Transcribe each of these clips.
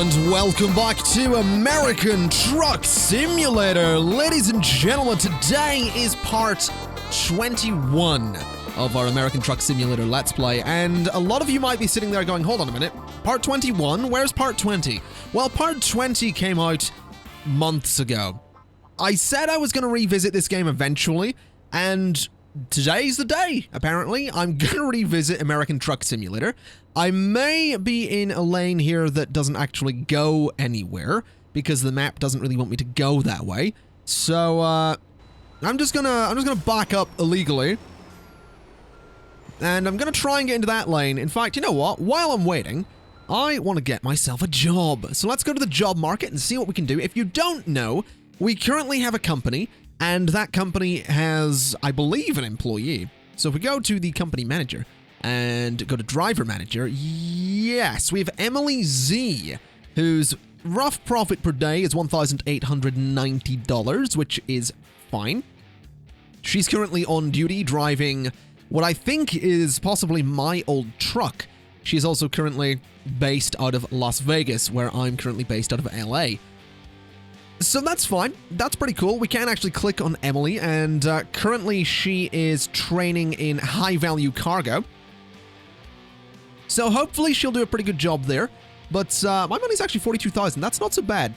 and welcome back to American Truck Simulator. Ladies and gentlemen, today is part 21 of our American Truck Simulator Let's Play, and a lot of you might be sitting there going, hold on a minute, part 21? Where's part 20? Well, part 20 came out months ago. I said I was going to revisit this game eventually, and today's the day, apparently. I'm going to revisit American Truck Simulator. I may be in a lane here that doesn't actually go anywhere, because the map doesn't really want me to go that way. So, I'm just gonna back up illegally. And I'm gonna try and get into that lane. In fact, you know what? While I'm waiting, I want to get myself a job. So let's go to the job market and see what we can do. If you don't know, we currently have a company, and that company has, I believe, an employee. So if we go to the company manager and go to driver manager, yes, we have Emily Z, whose rough profit per day is $1,890, which is fine. She's currently on duty driving what I think is possibly my old truck. She's also currently based out of Las Vegas, where I'm currently based out of LA. So that's fine. That's pretty cool. We can actually click on Emily, and currently she is training in high-value cargo. So hopefully she'll do a pretty good job there. But my money's actually $42,000. That's not so bad.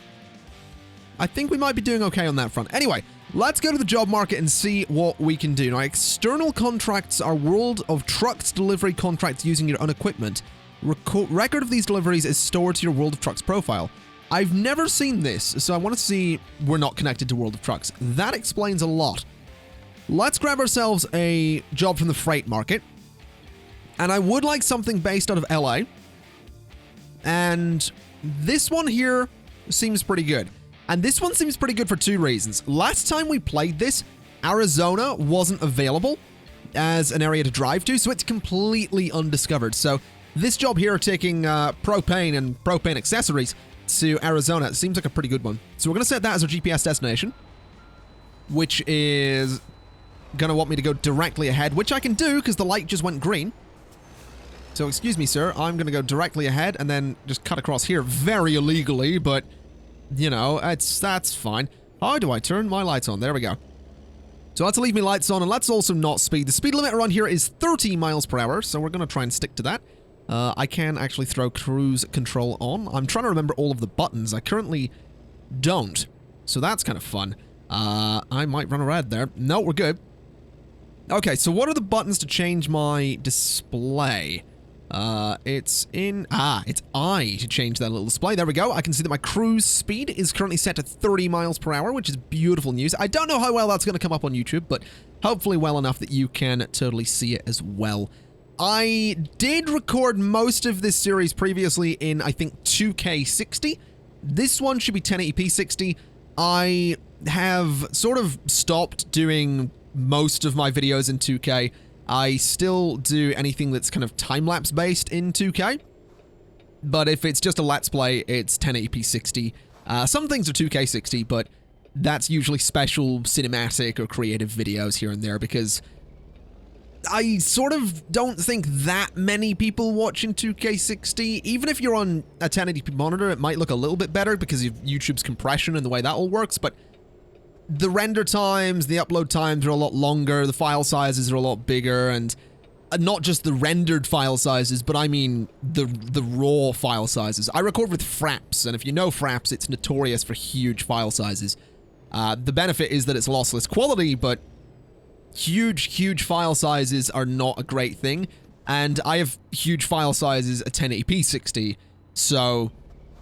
I think we might be doing okay on that front. Anyway, let's go to the job market and see what we can do. Now, external contracts are World of Trucks delivery contracts using your own equipment. Record of these deliveries is stored to your World of Trucks profile. I've never seen this, so I want to see we're not connected to World of Trucks. That explains a lot. Let's grab ourselves a job from the freight market. And I would like something based out of LA. And this one here seems pretty good. And this one seems pretty good for two reasons. Last time we played this, Arizona wasn't available as an area to drive to, so it's completely undiscovered. So this job here, taking propane and propane accessories to Arizona, it seems like a pretty good one. So we're going to set that as our GPS destination, which is going to want me to go directly ahead, which I can do because the light just went green. So excuse me, sir, I'm going to go directly ahead and then just cut across here very illegally, but, you know, that's fine. How do I turn my lights on? There we go. So let's leave my lights on, and let's also not speed. The speed limit around here is 30 miles per hour, so we're going to try and stick to that. I can actually throw cruise control on. I'm trying to remember all of the buttons. I currently don't, so that's kind of fun. I might run a red there. No, we're good. Okay, so what are the buttons to change my display? It's I to change that little display. There we go. I can see that my cruise speed is currently set to 30 miles per hour, which is beautiful news. I don't know how well that's going to come up on YouTube, but hopefully well enough that you can totally see it as well. I did record most of this series previously in, I think, 2K60. This one should be 1080p 60. I have sort of stopped doing most of my videos in 2K. I still do anything that's kind of time-lapse based in 2K, but if it's just a Let's Play, it's 1080p 60. Some things are 2K 60, but that's usually special cinematic or creative videos here and there, because I sort of don't think that many people watch in 2K 60. Even if you're on a 1080p monitor, it might look a little bit better because of YouTube's compression and the way that all works, but the render times, the upload times are a lot longer, the file sizes are a lot bigger, and not just the rendered file sizes, but I mean the raw file sizes. I record with Fraps, and if you know Fraps, it's notorious for huge file sizes. The benefit is that it's lossless quality, but huge file sizes are not a great thing, and I have huge file sizes at 1080p 60, so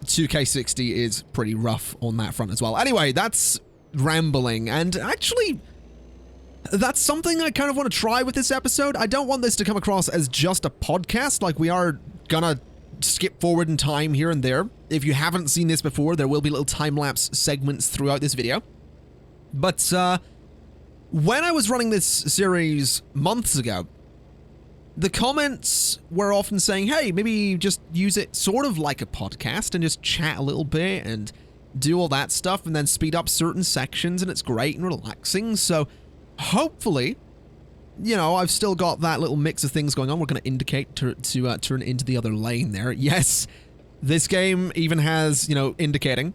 2K 60 is pretty rough on that front as well. Anyway, that's rambling, and actually that's something I kind of want to try with this episode. I don't want this to come across as just a podcast, like we are gonna skip forward in time here and there. If you haven't seen this before, there will be little time-lapse segments throughout this video. But when I was running this series months ago, the comments were often saying, hey, maybe just use it sort of like a podcast and just chat a little bit and do all that stuff and then speed up certain sections, and it's great and relaxing. So hopefully, you know, I've still got that little mix of things going on. We're going to indicate to turn into the other lane there. Yes, This game even has, you know, indicating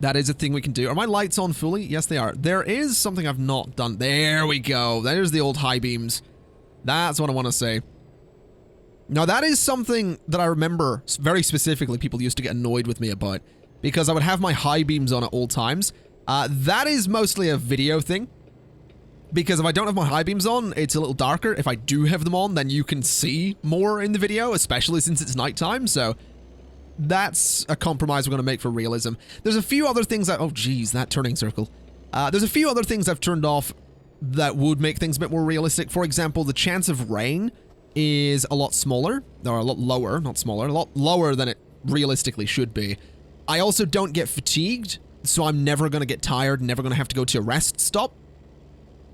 that is a thing we can do. Are my lights on fully? Yes, they are. There is something I've not done. There we go. There's the old high beams. That's what I want to say. Now, that is something that I remember very specifically people used to get annoyed with me about, because I would have my high beams on at all times. That is mostly a video thing, because if I don't have my high beams on, it's a little darker. If I do have them on, then you can see more in the video, especially since it's nighttime, so that's a compromise we're going to make for realism. There's a few other things oh geez, that turning circle. There's a few other things I've turned off that would make things a bit more realistic. For example, the chance of rain is a lot smaller, or a lot lower, not smaller, a lot lower than it realistically should be. I also don't get fatigued, so I'm never going to get tired, never going to have to go to a rest stop.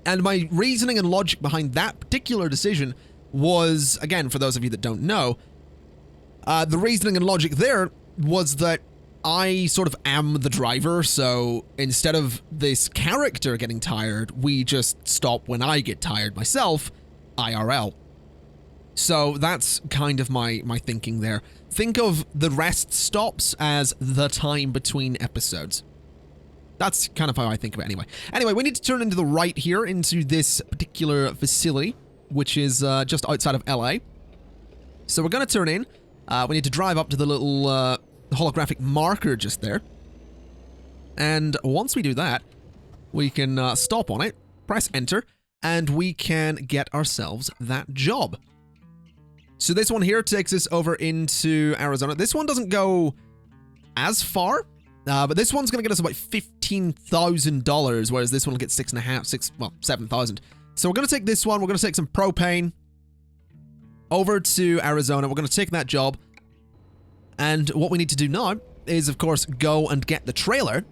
And my reasoning and logic behind that particular decision was, again, for those of you that don't know, the reasoning and logic there was that I sort of am the driver, so instead of this character getting tired, we just stop when I get tired myself, IRL. So that's kind of my thinking there. Think of the rest stops as the time between episodes. That's kind of how I think of it anyway. Anyway, we need to turn into the right here, into this particular facility, which is just outside of LA. So we're going to turn in. We need to drive up to the little holographic marker just there. And once we do that, we can stop on it, press enter, and we can get ourselves that job. So this one here takes us over into Arizona. This one doesn't go as far, but this one's going to get us about $15,000, whereas this one will get $7,000. So we're going to take this one. We're going to take some propane over to Arizona. We're going to take that job. And what we need to do now is, of course, go and get the trailer,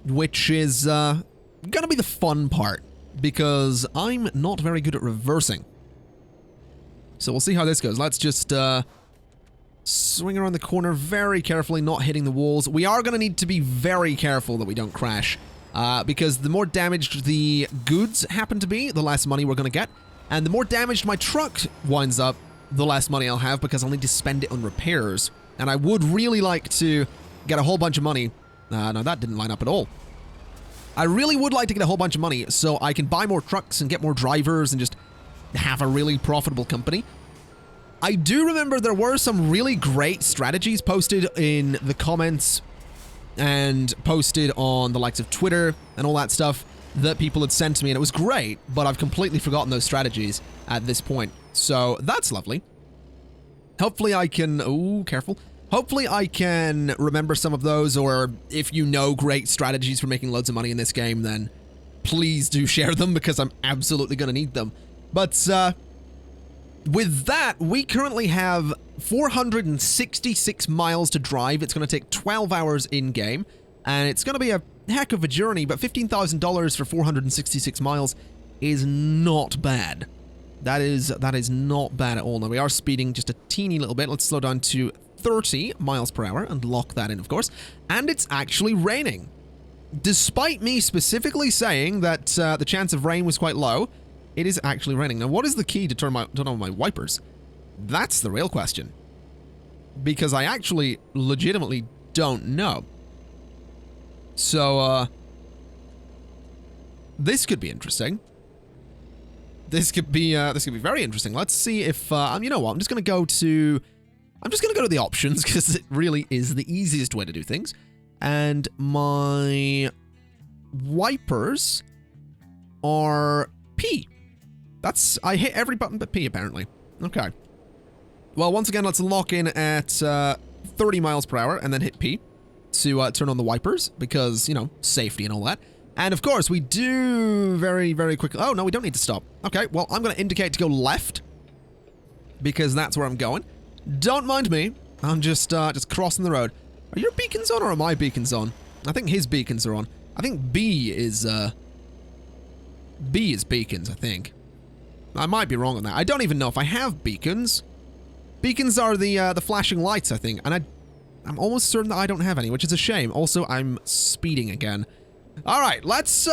which is going to be the fun part, because I'm not very good at reversing. So we'll see how this goes. Let's just swing around the corner very carefully, not hitting the walls. We are going to need to be very careful that we don't crash, because the more damaged the goods happen to be, the less money we're going to get. And the more damaged my truck winds up, the less money I'll have, because I'll need to spend it on repairs. And I would really like to get a whole bunch of money. No, that didn't line up at all. I really would like to get a whole bunch of money so I can buy more trucks and get more drivers and just have a really profitable company. I do remember there were some really great strategies posted in the comments and posted on the likes of Twitter and all that stuff that people had sent to me, and it was great, but I've completely forgotten those strategies at this point. So that's lovely. Hopefully I can... Oh, careful. Hopefully I can remember some of those, or if you know great strategies for making loads of money in this game, then please do share them, because I'm absolutely going to need them. But with that, we currently have 466 miles to drive. It's going to take 12 hours in-game, and it's going to be a heck of a journey, but $15,000 for 466 miles is not bad. That is not bad at all. Now, we are speeding just a teeny little bit. Let's slow down to 30 miles per hour and lock that in, of course. And it's actually raining. Despite me specifically saying that the chance of rain was quite low, it is actually raining. Now, what is the key to turn on my wipers? That's the real question. Because I actually legitimately don't know. So, this could be interesting. This could be very interesting. Let's see if, you know what, I'm just going to go to the options, because it really is the easiest way to do things. And my wipers are P. I hit every button but P, apparently. Okay. Well, once again, let's lock in at 30 miles per hour and then hit P to turn on the wipers, because, you know, safety and all that. And of course, we do very, very quickly... Oh, no, we don't need to stop. Okay, well, I'm going to indicate to go left, because that's where I'm going. Don't mind me. I'm just crossing the road. Are your beacons on, or are my beacons on? I think his beacons are on. I think B is beacons, I think. I might be wrong on that. I don't even know if I have beacons. Beacons are the flashing lights, I think. And I'm almost certain that I don't have any, which is a shame. Also, I'm speeding again. All right, let's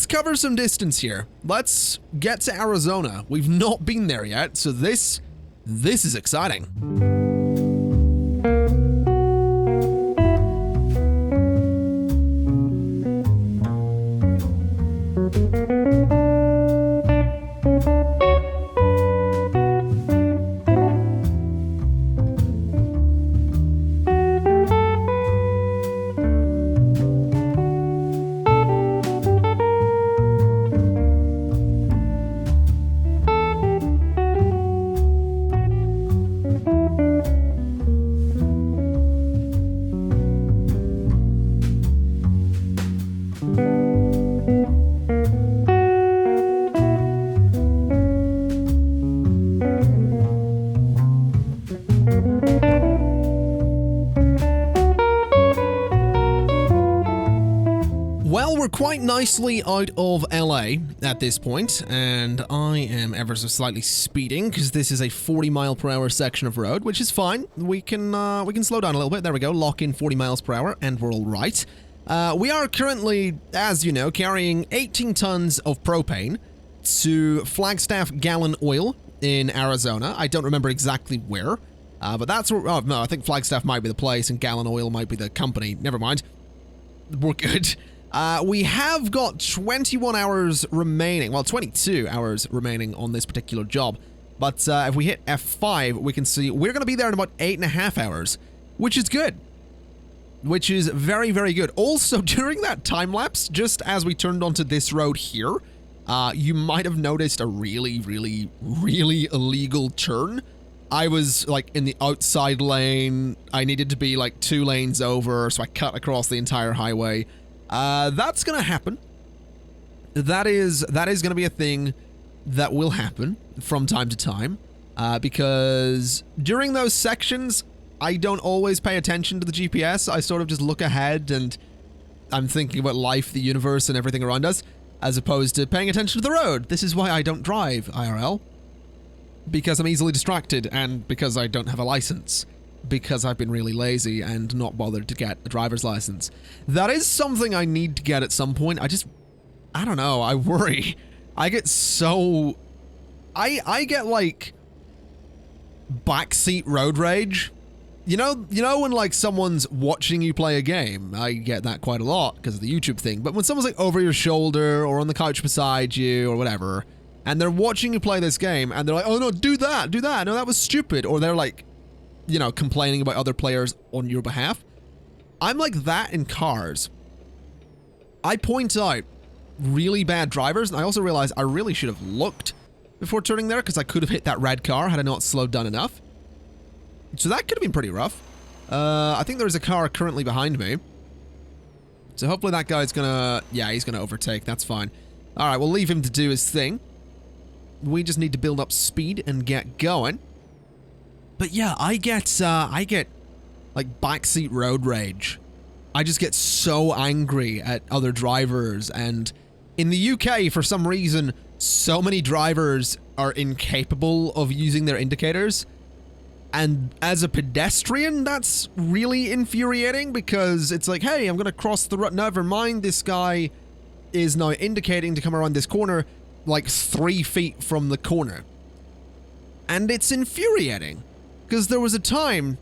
cover some distance here. Let's get to Arizona. We've not been there yet, so this is exciting. we're quite nicely out of LA at this point, and I am ever so slightly speeding because this is a 40-mile-per-hour section of road, which is fine. We can slow down a little bit. There we go. Lock in 40 miles per hour, and we're all right. We are currently, as you know, carrying 18 tons of propane to Flagstaff Gallon Oil in Arizona. I don't remember exactly where, but that's where... Oh, no, I think Flagstaff might be the place, and Gallon Oil might be the company. Never mind. We're good. We have got 21 hours remaining. Well, 22 hours remaining on this particular job. But if we hit F5, we can see we're going to be there in about 8.5 hours, which is good. Which is very, very good. Also, during that time lapse, just as we turned onto this road here, you might have noticed a really, really, really illegal turn. I was, like, in the outside lane. I needed to be, like, 2 lanes over, so I cut across the entire highway. That's gonna happen. That is gonna be a thing that will happen from time to time, because during those sections, I don't always pay attention to the GPS. I sort of just look ahead, and I'm thinking about life, the universe, and everything around us, as opposed to paying attention to the road. This is why I don't drive IRL. Because I'm easily distracted, and because I don't have a license. Because I've been really lazy and not bothered to get a driver's license. That is something I need to get at some point. I don't know, I worry. I get so... I get, like, backseat road rage. You know when, like, someone's watching you play a game? I get that quite a lot because of the YouTube thing. But when someone's, like, over your shoulder or on the couch beside you or whatever... and they're watching you play this game, and they're like, oh no, do that, no, that was stupid. Or they're like, you know, complaining about other players on your behalf. I'm like that in cars. I point out really bad drivers, and I also realize I really should have looked before turning there, because I could have hit that red car had I not slowed down enough. So that could have been pretty rough. I think there's a car currently behind me. So hopefully that guy's gonna... yeah, he's gonna overtake, that's fine. Alright, we'll leave him to do his thing. We just need to build up speed and get going. But yeah, I get like backseat road rage. I just get so angry at other drivers, and in the UK, for some reason, so many drivers are incapable of using their indicators. And as a pedestrian, that's really infuriating, because it's like, hey, I'm gonna cross the road. Never mind, this guy is now indicating to come around this corner like 3 feet from the corner. And it's infuriating, because there was a time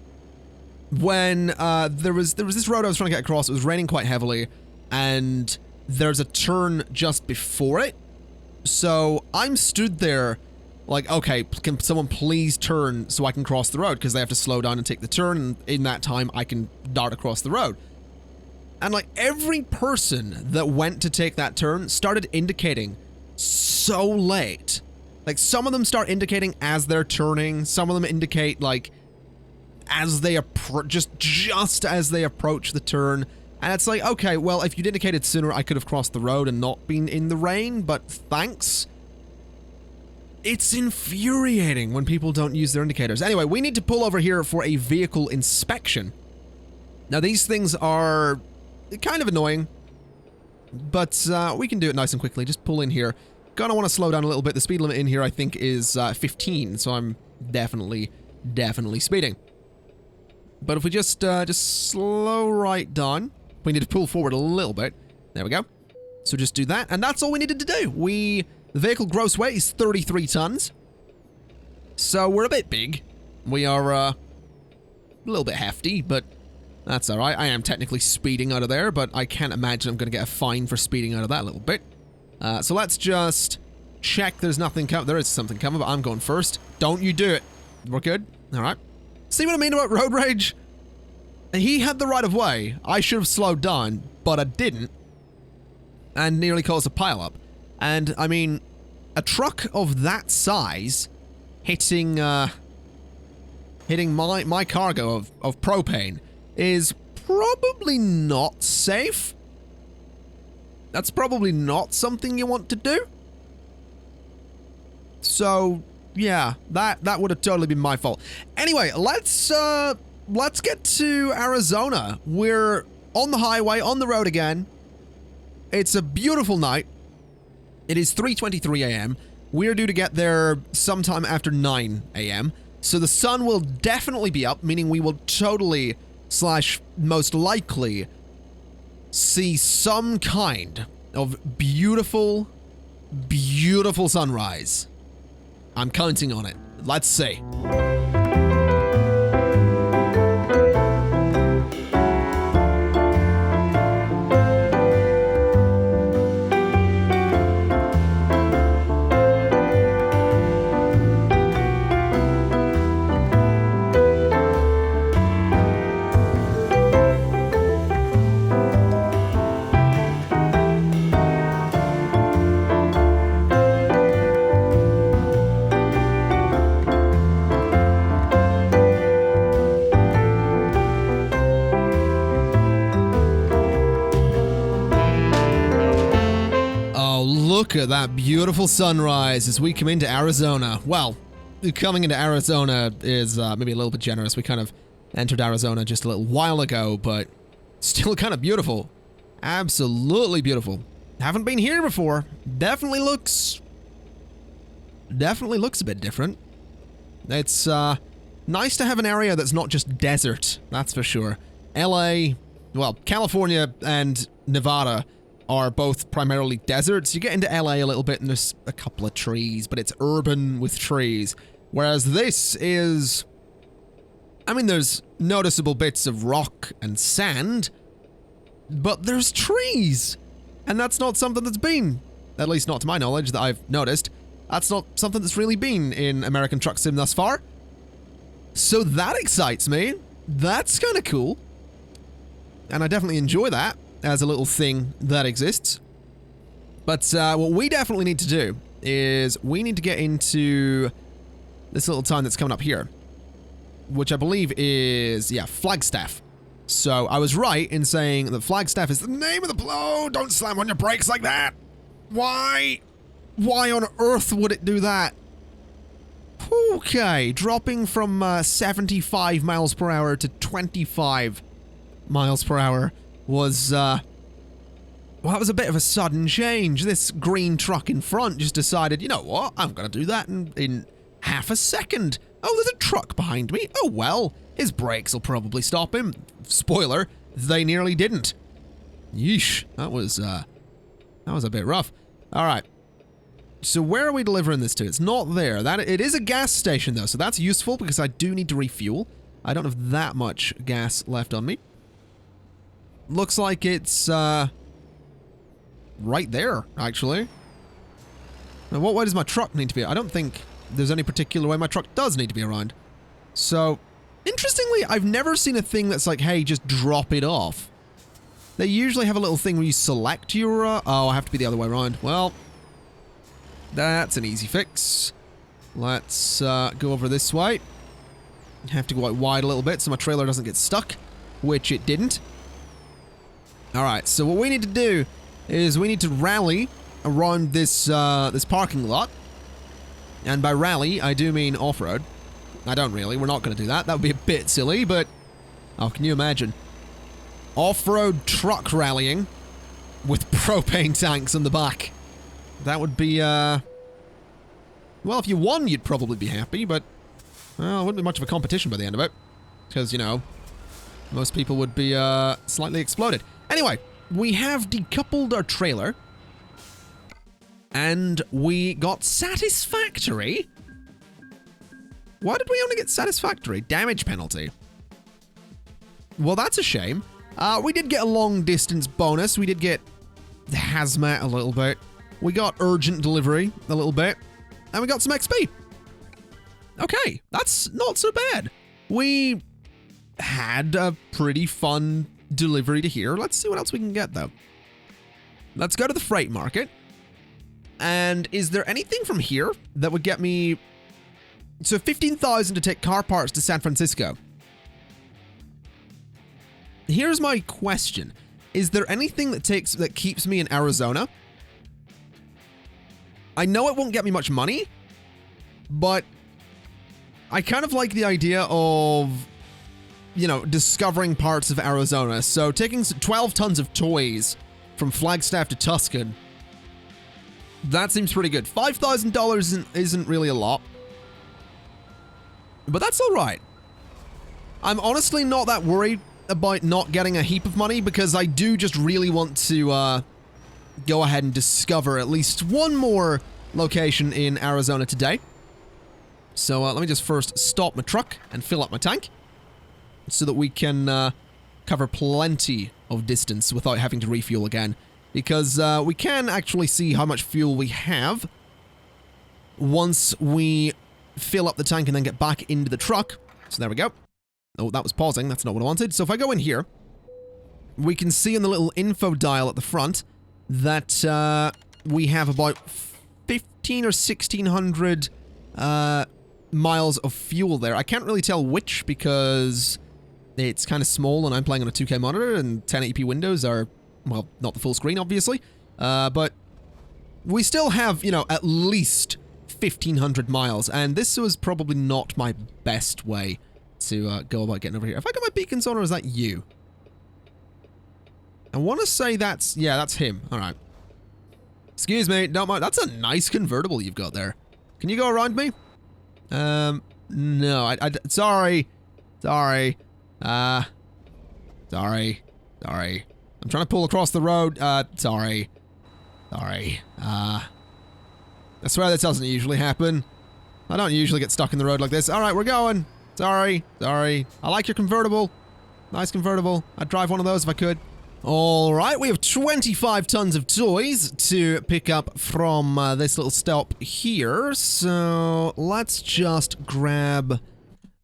when there was this road I was trying to get across. It was raining quite heavily, and there's a turn just before it. So I'm stood there like, okay, can someone please turn so I can cross the road, because they have to slow down and take the turn, and in that time I can dart across the road. And like every person that went to take that turn started indicating so late. Like, some of them start indicating as they're turning, some of them indicate like as they just as they approach the turn. And it's like, okay, well, if you'd indicated sooner, I could have crossed the road and not been in the rain, but thanks. It's infuriating when people don't use their indicators. Anyway, we need to pull over here for a vehicle inspection. Now, these things are kind of annoying, but we can do it nice and quickly. Just pull in here. Gonna want to slow down a little bit. The speed limit in here, I think, is 15, so I'm definitely speeding. But if we just slow right down, we need to pull forward a little bit. There we go. So just do that, and that's all we needed to do. The vehicle gross weight is 33 tons, so we're a bit big. We are a little bit hefty, but that's all right. I am technically speeding out of there, but I can't imagine I'm going to get a fine for speeding out of that little bit. So let's just check there's nothing coming. There is something coming, but I'm going first. Don't you do it. We're good? All right. See what I mean about road rage? He had the right of way. I should have slowed down, but I didn't, and nearly caused a pileup. And, I mean, a truck of that size hitting my cargo of propane is probably not safe. That's probably not something you want to do. So, yeah, that would have totally been my fault. Anyway, let's get to Arizona. We're on the highway, on the road again. It's a beautiful night. It is 3:23 a.m. We're due to get there sometime after 9 a.m. So the sun will definitely be up, meaning we will totally / most likely see some kind of beautiful, beautiful sunrise. I'm counting on it. Let's see. Look at that beautiful sunrise as we come into Arizona. Well, coming into Arizona is maybe a little bit generous. We kind of entered Arizona just a little while ago, but still kind of beautiful. Absolutely beautiful. Haven't been here before. Definitely looks a bit different. It's nice to have an area that's not just desert, that's for sure. LA, well, California and Nevada are both primarily deserts. You get into LA a little bit and there's a couple of trees, but it's urban with trees. Whereas this is, I mean, there's noticeable bits of rock and sand, but there's trees. And that's not something that's been, at least not to my knowledge, that I've noticed. That's not something that's really been in American Truck Sim thus far. So that excites me. That's kind of cool. And I definitely enjoy that as a little thing that exists. But what we definitely need to do is we need to get into this little town that's coming up here, which I believe is, yeah, Flagstaff. So I was right in saying that Flagstaff is the name of the blow. Don't slam on your brakes like that. Why? Why on earth would it do that? Okay, dropping from 75 miles per hour to 25 miles per hour was, well, that was a bit of a sudden change. This green truck in front just decided, you know what, I'm going to do that in half a second. Oh, there's a truck behind me. Oh, well, his brakes will probably stop him. Spoiler, they nearly didn't. Yeesh, that was a bit rough. All right. So where are we delivering this to? It's not there. It is a gas station, though, so that's useful because I do need to refuel. I don't have that much gas left on me. Looks like it's right there, actually. Now, what way does my truck need to be? I don't think there's any particular way my truck does need to be around. So, interestingly, I've never seen a thing that's like, hey, just drop it off. They usually have a little thing where you select your... oh, I have to be the other way around. Well, that's an easy fix. Let's go over this way. Have to go out wide a little bit so my trailer doesn't get stuck, which it didn't. Alright, so what we need to do is we need to rally around this this parking lot. And by rally, I do mean off-road. I don't really, we're not going to do that. That would be a bit silly, but... oh, can you imagine? Off-road truck rallying with propane tanks in the back. That would be, well, if you won, you'd probably be happy, but... well, it wouldn't be much of a competition by the end of it. Because, you know, most people would be, slightly exploded. Anyway, we have decoupled our trailer. And we got satisfactory. Why did we only get satisfactory? Damage penalty. Well, that's a shame. We did get a long distance bonus. We did get hazmat a little bit. We got urgent delivery a little bit. And we got some XP. Okay, that's not so bad. We had a pretty fun delivery to here. Let's see what else we can get, though. Let's go to the freight market. And is there anything from here that would get me... so 15,000 to take car parts to San Francisco. Here's my question. Is there anything that keeps me in Arizona? I know it won't get me much money, but I kind of like the idea of, you know, discovering parts of Arizona. So taking 12 tons of toys from Flagstaff to Tuscan. That seems pretty good. $5,000 isn't really a lot. But that's alright. I'm honestly not that worried about not getting a heap of money because I do just really want to go ahead and discover at least one more location in Arizona today. So let me just first stop my truck and fill up my tank so that we can cover plenty of distance without having to refuel again. Because we can actually see how much fuel we have once we fill up the tank and then get back into the truck. So there we go. Oh, that was pausing. That's not what I wanted. So if I go in here, we can see in the little info dial at the front that we have about 1,500 or 1,600 miles of fuel there. I can't really tell which because it's kind of small and I'm playing on a 2K monitor and 1080p windows are, well, not the full screen, obviously. But we still have, you know, at least 1,500 miles. And this was probably not my best way to go about getting over here. Have I got my beacons on or is that you? I want to say that's, yeah, that's him. All right. Excuse me, don't mind. That's a nice convertible you've got there. Can you go around me? No, sorry. Sorry. Sorry. I'm trying to pull across the road. Sorry. I swear this doesn't usually happen. I don't usually get stuck in the road like this. All right, we're going. Sorry. I like your convertible. Nice convertible. I'd drive one of those if I could. All right, we have 25 tons of toys to pick up from this little stop here. So let's just grab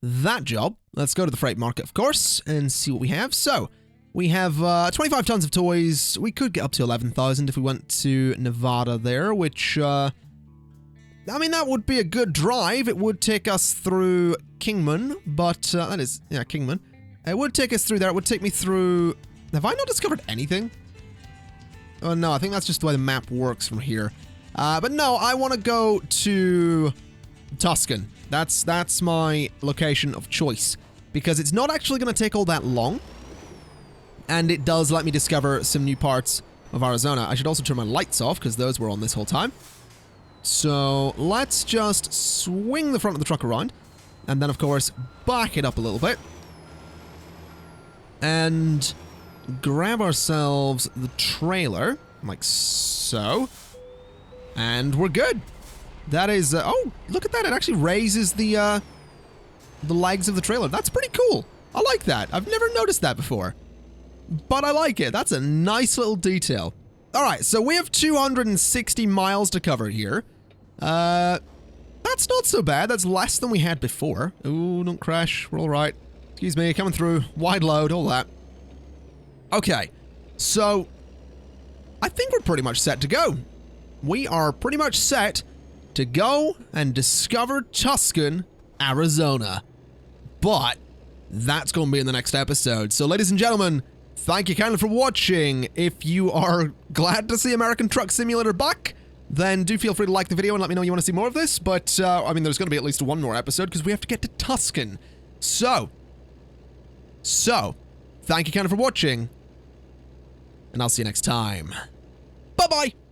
that job. Let's go to the freight market, of course, and see what we have. So we have 25 tons of toys. We could get up to 11,000 if we went to Nevada there, which, I mean, that would be a good drive. It would take us through Kingman, but that is, yeah, Kingman. It would take us through there. It would take me through... Have I not discovered anything? Oh, no, I think that's just the way the map works from here. But no, I want to go to Tuscan. That's my location of choice. Because it's not actually going to take all that long. And it does let me discover some new parts of Arizona. I should also turn my lights off, because those were on this whole time. So let's just swing the front of the truck around. And then, of course, back it up a little bit. And grab ourselves the trailer, like so. And we're good. That is, oh, look at that. It actually raises the legs of the trailer. That's pretty cool. I like that. I've never noticed that before. But I like it. That's a nice little detail. All right, so we have 260 miles to cover here. That's not so bad. That's less than we had before. Ooh, don't crash. We're all right. Excuse me, coming through. Wide load, all that. Okay, so I think we're pretty much set to go. We are pretty much set to go and discover Tuscan, Arizona. But that's going to be in the next episode. So, ladies and gentlemen, thank you kindly for watching. If you are glad to see American Truck Simulator back, then do feel free to like the video and let me know you want to see more of this. But, I mean, there's going to be at least one more episode because we have to get to Tuscan. So, thank you kindly for watching. And I'll see you next time. Bye-bye!